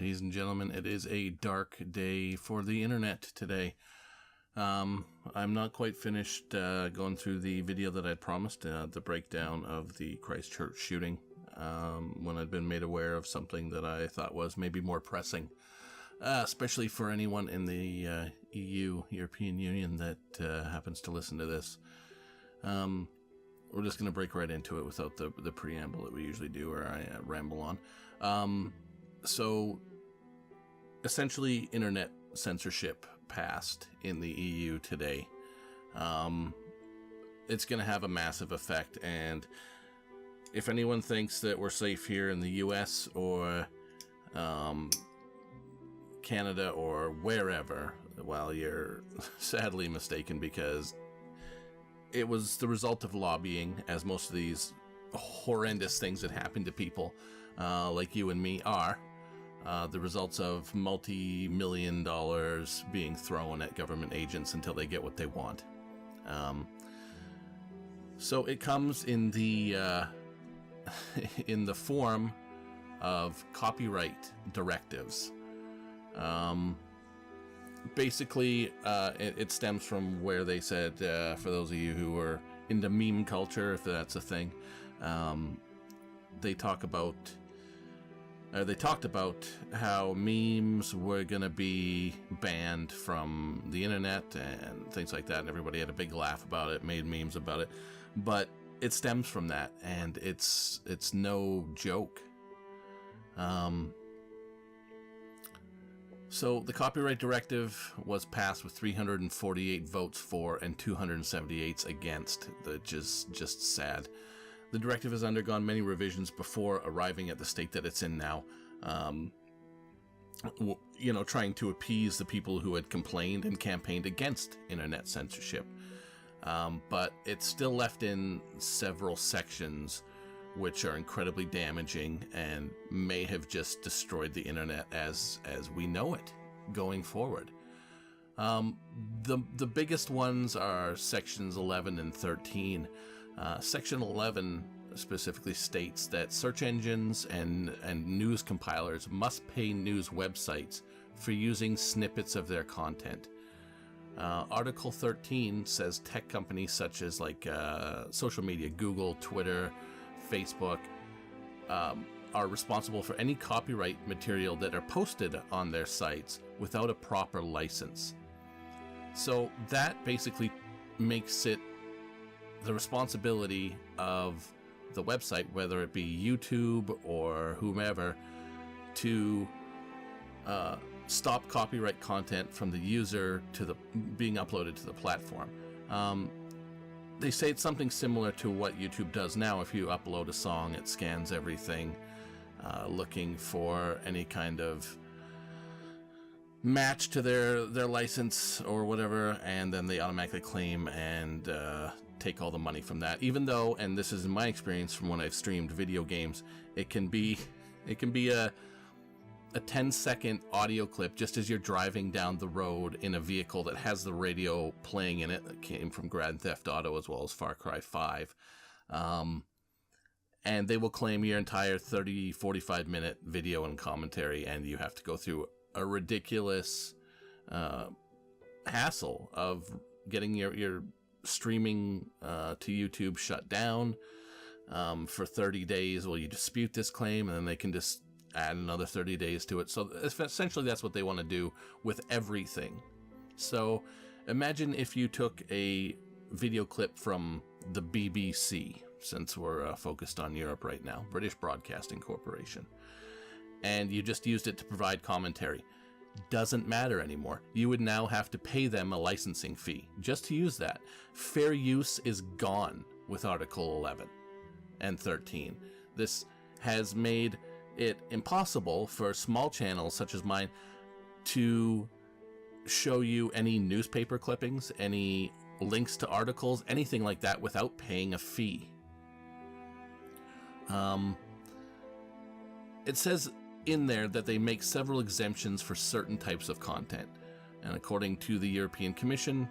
Ladies and gentlemen, it is a dark day for the internet today. I'm not quite finished going through the video that I'd promised, the breakdown of the Christchurch shooting, when I'd been made aware of something that I thought was maybe more pressing, especially for anyone in the European Union that happens to listen to this. We're just going to break right into it without the preamble that we usually do, or I ramble on. So, essentially, internet censorship passed in the EU today. It's going to have a massive effect, and if anyone thinks that we're safe here in the US or Canada or wherever, well, you're sadly mistaken, because it was the result of lobbying, as most of these horrendous things that happen to people like you and me are. The results of multi-million dollars being thrown at government agents until they get what they want. So it comes in the in the form of copyright directives. Basically, it stems from where they said, for those of you who are into meme culture, if that's a thing, they talked about how memes were going to be banned from the internet and things like that, and everybody had a big laugh about it, made memes about it, but it stems from that, and it's no joke. So the copyright directive was passed with 348 votes for and 278 against, which is just sad. The directive has undergone many revisions before arriving at the state that it's in now, trying to appease the people who had complained and campaigned against internet censorship. But it's still left in several sections which are incredibly damaging and may have just destroyed the internet as we know it going forward. The biggest ones are sections 11 and 13. Section 11 specifically states that search engines and news compilers must pay news websites for using snippets of their content. Article 13 says tech companies such as social media, Google, Twitter, Facebook, are responsible for any copyright material that are posted on their sites without a proper license. So that basically makes it the responsibility of the website, whether it be YouTube or whomever, to stop copyright content from the user to being uploaded to the platform. They say it's something similar to what YouTube does now. If you upload a song, it scans everything, looking for any kind of match to their license or whatever, and then they automatically claim and take all the money from that. Even though, and this is in my experience from when I've streamed video games, it can be a 10-second audio clip just as you're driving down the road in a vehicle that has the radio playing in it, that came from Grand Theft Auto as well as Far Cry 5. And they will claim your entire 30-45 minute video and commentary, and you have to go through a ridiculous hassle of getting your streaming to YouTube shut down for 30 days. Well, you dispute this claim, and then they can just add another 30 days to it. So essentially that's what they want to do with everything. So imagine if you took a video clip from the BBC, since we're focused on Europe right now, British Broadcasting Corporation, and you just used it to provide commentary. Doesn't matter anymore. You would now have to pay them a licensing fee just to use that. Fair use is gone with Article 11 and 13. This has made it impossible for small channels such as mine to show you any newspaper clippings, any links to articles, anything like that without paying a fee. It says in there that they make several exemptions for certain types of content. And according to the European Commission,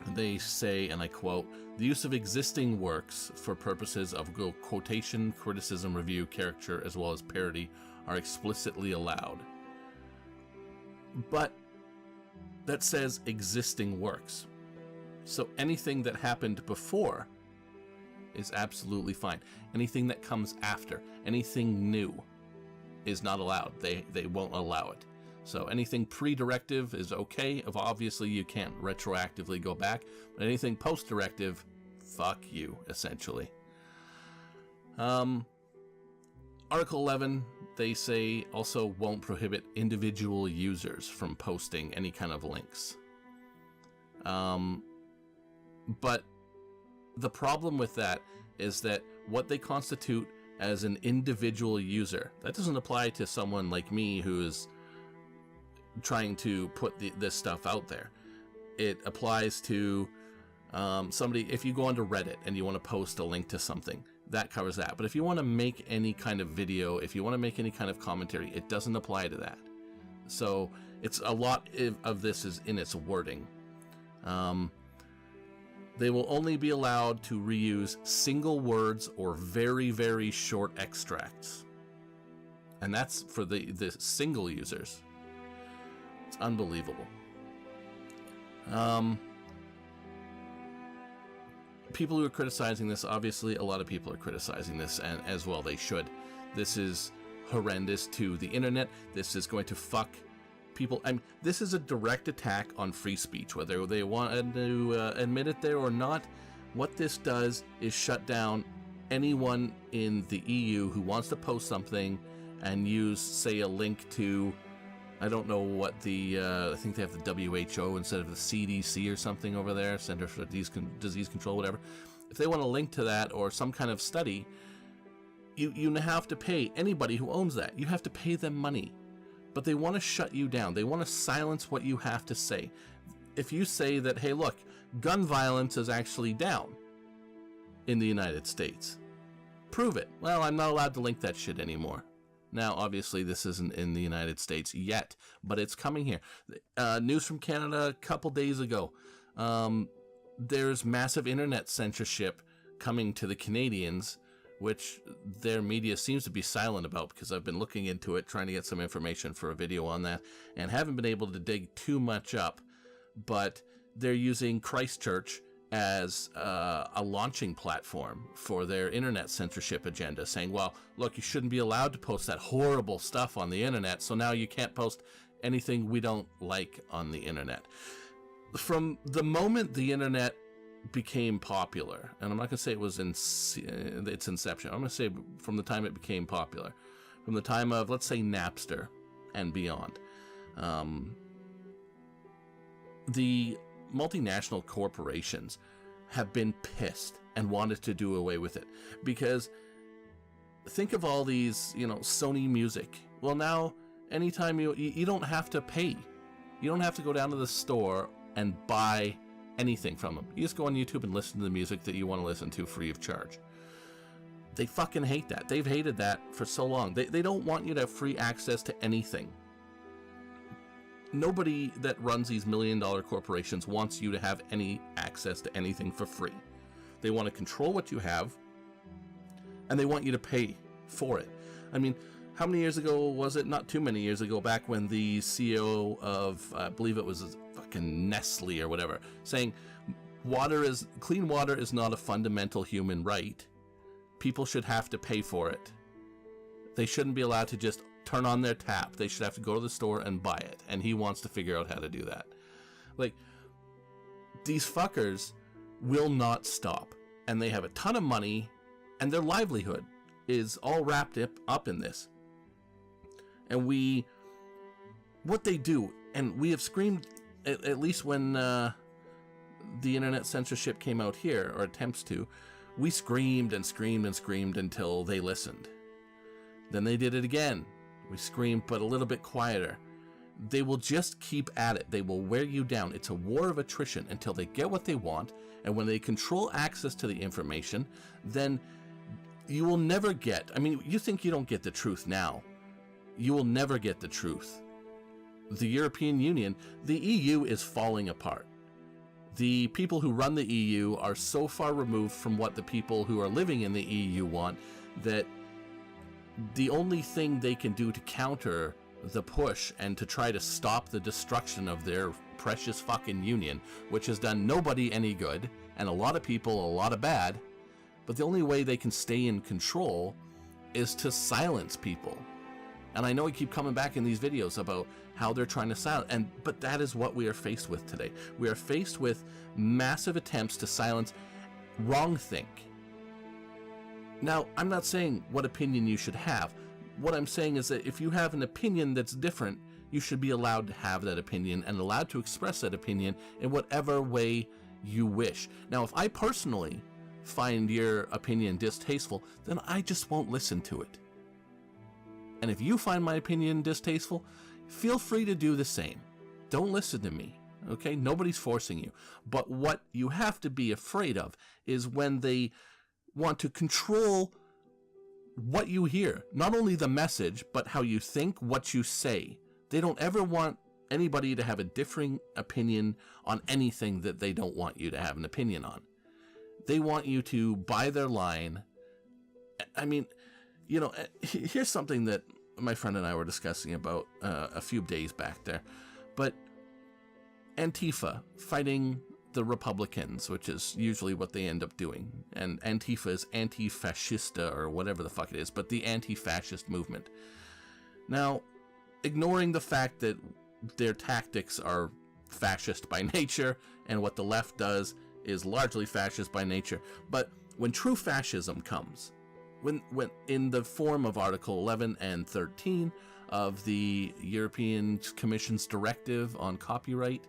they say, and I quote, "The use of existing works for purposes of quotation, criticism, review, caricature, as well as parody are explicitly allowed. But that says existing works. So anything that happened before is absolutely fine. Anything that comes after, anything new, is not allowed. They won't allow it. So anything pre-directive is okay. If obviously you can't retroactively go back, but anything post-directive, fuck you, essentially. Article 11, they say, also won't prohibit individual users from posting any kind of links. But the problem with that is that what they constitute as an individual user, that doesn't apply to someone like me who is trying to put this stuff out there. It applies to somebody, if you go onto Reddit and you want to post a link to something, that covers that. But if you want to make any kind of video, if you want to make any kind of commentary, it doesn't apply to that. So it's a lot of this is in its wording. They will only be allowed to reuse single words or very, very short extracts. And that's for the single users. It's unbelievable. People who are criticizing this, obviously a lot of people are criticizing this, and as well they should. This is horrendous to the internet. This is going to fuck people. I mean, this is a direct attack on free speech, whether they want to admit it there or not. What this does is shut down anyone in the EU who wants to post something and use, say, a link to, I don't know what the, I think they have the WHO instead of the CDC or something over there, Center for Disease Control, whatever. If they want to link to that or some kind of study, you have to pay anybody who owns that. You have to pay them money. But they want to shut you down. They want to silence what you have to say. If you say that, hey, look, gun violence is actually down in the United States, prove it. Well, I'm not allowed to link that shit anymore. Now, obviously, this isn't in the United States yet, but it's coming here. News from Canada a couple days ago. There's massive internet censorship coming to the Canadians, which their media seems to be silent about, because I've been looking into it, trying to get some information for a video on that, and haven't been able to dig too much up. But they're using Christchurch as a launching platform for their internet censorship agenda, saying, well, look, you shouldn't be allowed to post that horrible stuff on the internet, so now you can't post anything we don't like on the internet. From the moment the internet became popular, and I'm not going to say it was in its inception, I'm going to say from the time it became popular, from the time of, let's say, Napster and beyond, the multinational corporations have been pissed and wanted to do away with it. Because think of all these, Sony Music. Well, now, anytime you don't have to pay. You don't have to go down to the store and buy anything from them. You just go on YouTube and listen to the music that you want to listen to free of charge. They fucking hate that. They've hated that for so long. They don't want you to have free access to anything. Nobody that runs these million-dollar corporations wants you to have any access to anything for free. They want to control what you have, and they want you to pay for it. I mean, how many years ago was it? Not too many years ago, back when the CEO of, I believe it was fucking Nestle or whatever, saying clean water is not a fundamental human right. People should have to pay for it. They shouldn't be allowed to just turn on their tap. They should have to go to the store and buy it. And he wants to figure out how to do that. Like, these fuckers will not stop. And they have a ton of money, and their livelihood is all wrapped up in this. And what they do, and we have screamed, at least when the internet censorship came out here, or attempts to, we screamed and screamed and screamed until they listened. Then they did it again. We screamed, but a little bit quieter. They will just keep at it. They will wear you down. It's a war of attrition until they get what they want. And when they control access to the information, then you will never get, I mean, you think you don't get the truth now. You will never get the truth. The European Union, the EU is falling apart. The people who run the EU are so far removed from what the people who are living in the EU want that the only thing they can do to counter the push and to try to stop the destruction of their precious fucking union, which has done nobody any good and a lot of people a lot of bad, but the only way they can stay in control is to silence people. And I know I keep coming back in these videos about how they're trying to silence, but that is what we are faced with today. We are faced with massive attempts to silence wrongthink. Now, I'm not saying what opinion you should have. What I'm saying is that if you have an opinion that's different, you should be allowed to have that opinion and allowed to express that opinion in whatever way you wish. Now, if I personally find your opinion distasteful, then I just won't listen to it. And if you find my opinion distasteful, feel free to do the same. Don't listen to me, okay? Nobody's forcing you. But what you have to be afraid of is when they want to control what you hear. Not only the message, but how you think, what you say. They don't ever want anybody to have a differing opinion on anything that they don't want you to have an opinion on. They want you to buy their line. I mean, you know, here's something that my friend and I were discussing about a few days back there. But Antifa fighting the Republicans, which is usually what they end up doing. And Antifa is anti-fascista or whatever the fuck it is, but the anti-fascist movement. Now, ignoring the fact that their tactics are fascist by nature and what the left does is largely fascist by nature, but when true fascism comes, when in the form of Article 11 and 13 of the European Commission's directive on copyright,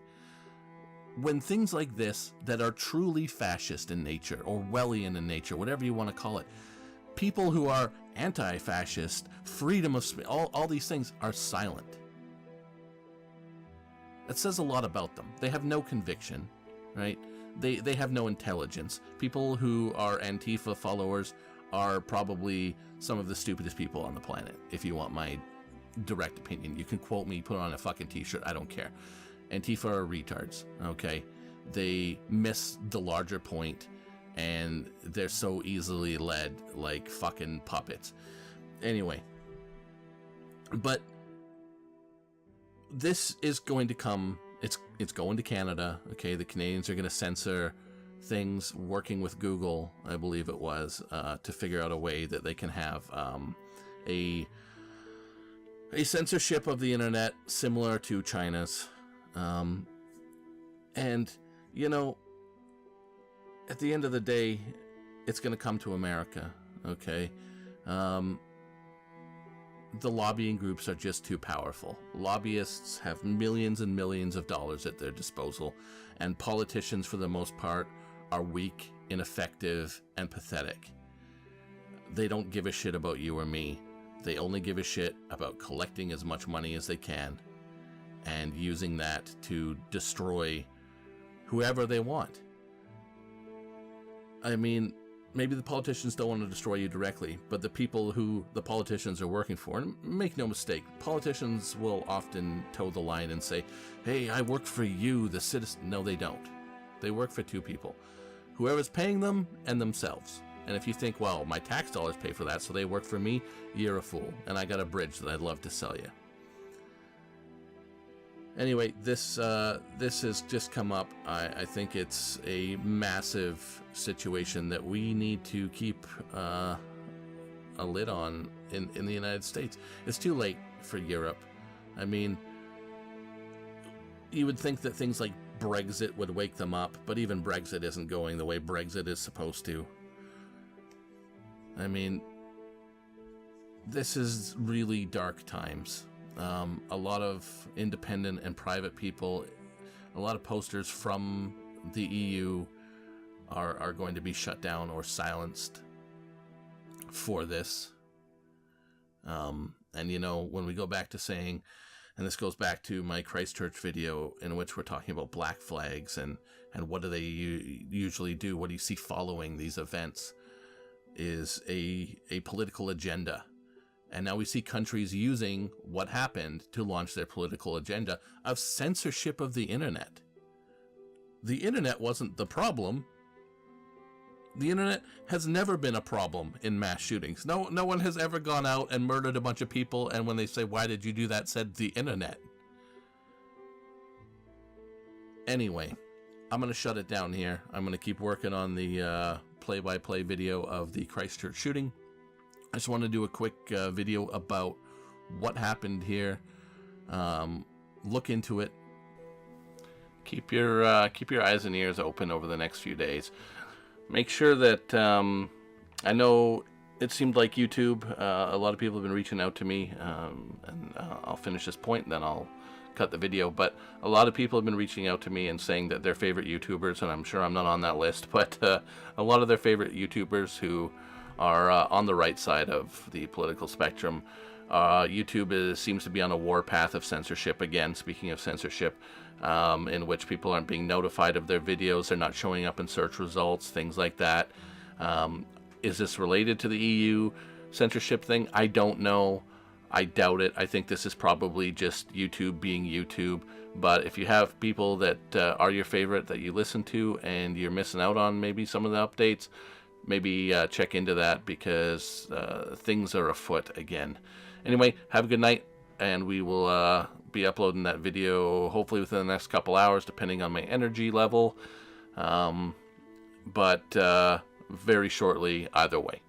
when things like this that are truly fascist in nature, Orwellian in nature, whatever you want to call it, people who are anti-fascist, freedom of speech, all these things are silent. That says a lot about them. They have no conviction, right? They have no intelligence. People who are Antifa followers are probably some of the stupidest people on the planet, if you want my direct opinion. You can quote me, put on a fucking t-shirt, I don't care. Antifa are retards, okay? They miss the larger point, and they're so easily led like fucking puppets. Anyway, but this is going to come, it's going to Canada, okay? The Canadians are going to censor things, working with Google, I believe it was, to figure out a way that they can have a censorship of the internet similar to China's. And, you know, at the end of the day, it's going to come to America, okay? The lobbying groups are just too powerful. Lobbyists have millions and millions of dollars at their disposal, and politicians, for the most part, are weak, ineffective, and pathetic. They don't give a shit about you or me. They only give a shit about collecting as much money as they can and using that to destroy whoever they want. I mean, maybe the politicians don't want to destroy you directly, but the people who the politicians are working for, and make no mistake, politicians will often toe the line and say, hey, I work for you, the citizen. No, they don't. They work for two people, whoever's paying them and themselves. And if you think, well, my tax dollars pay for that, so they work for me, you're a fool. And I got a bridge that I'd love to sell you. Anyway, this has just come up. I think it's a massive situation that we need to keep a lid on in the United States. It's too late for Europe. I mean, you would think that things like Brexit would wake them up, but even Brexit isn't going the way Brexit is supposed to. I mean, this is really dark times. A lot of independent and private people, a lot of posters from the EU are going to be shut down or silenced for this. And, you know, when we go back to saying, and this goes back to my Christchurch video in which we're talking about black flags and what do they usually do? What do you see following these events is a political agenda. And now we see countries using what happened to launch their political agenda of censorship of the internet. The internet wasn't the problem. The internet has never been a problem in mass shootings. No one has ever gone out and murdered a bunch of people, and when they say, why did you do that, said the internet. Anyway, I'm going to shut it down here. I'm going to keep working on the play-by-play video of the Christchurch shooting. I just want to do a quick video about what happened here. Look into it. Keep your eyes and ears open over the next few days. Make sure that, I know it seemed like YouTube, a lot of people have been reaching out to me, and I'll finish this point and then I'll cut the video, but a lot of people have been reaching out to me and saying that their favorite YouTubers, and I'm sure I'm not on that list, but a lot of their favorite YouTubers who are on the right side of the political spectrum, YouTube seems to be on a warpath of censorship again, speaking of censorship, in which people aren't being notified of their videos, they're not showing up in search results, things like that. Is this related to the EU censorship thing? I don't know. I doubt it. I think this is probably just YouTube being YouTube. But if you have people that are your favorite that you listen to and you're missing out on maybe some of the updates, maybe check into that, because things are afoot again. Anyway, have a good night, and we will be uploading that video hopefully within the next couple hours, depending on my energy level. But very shortly either way.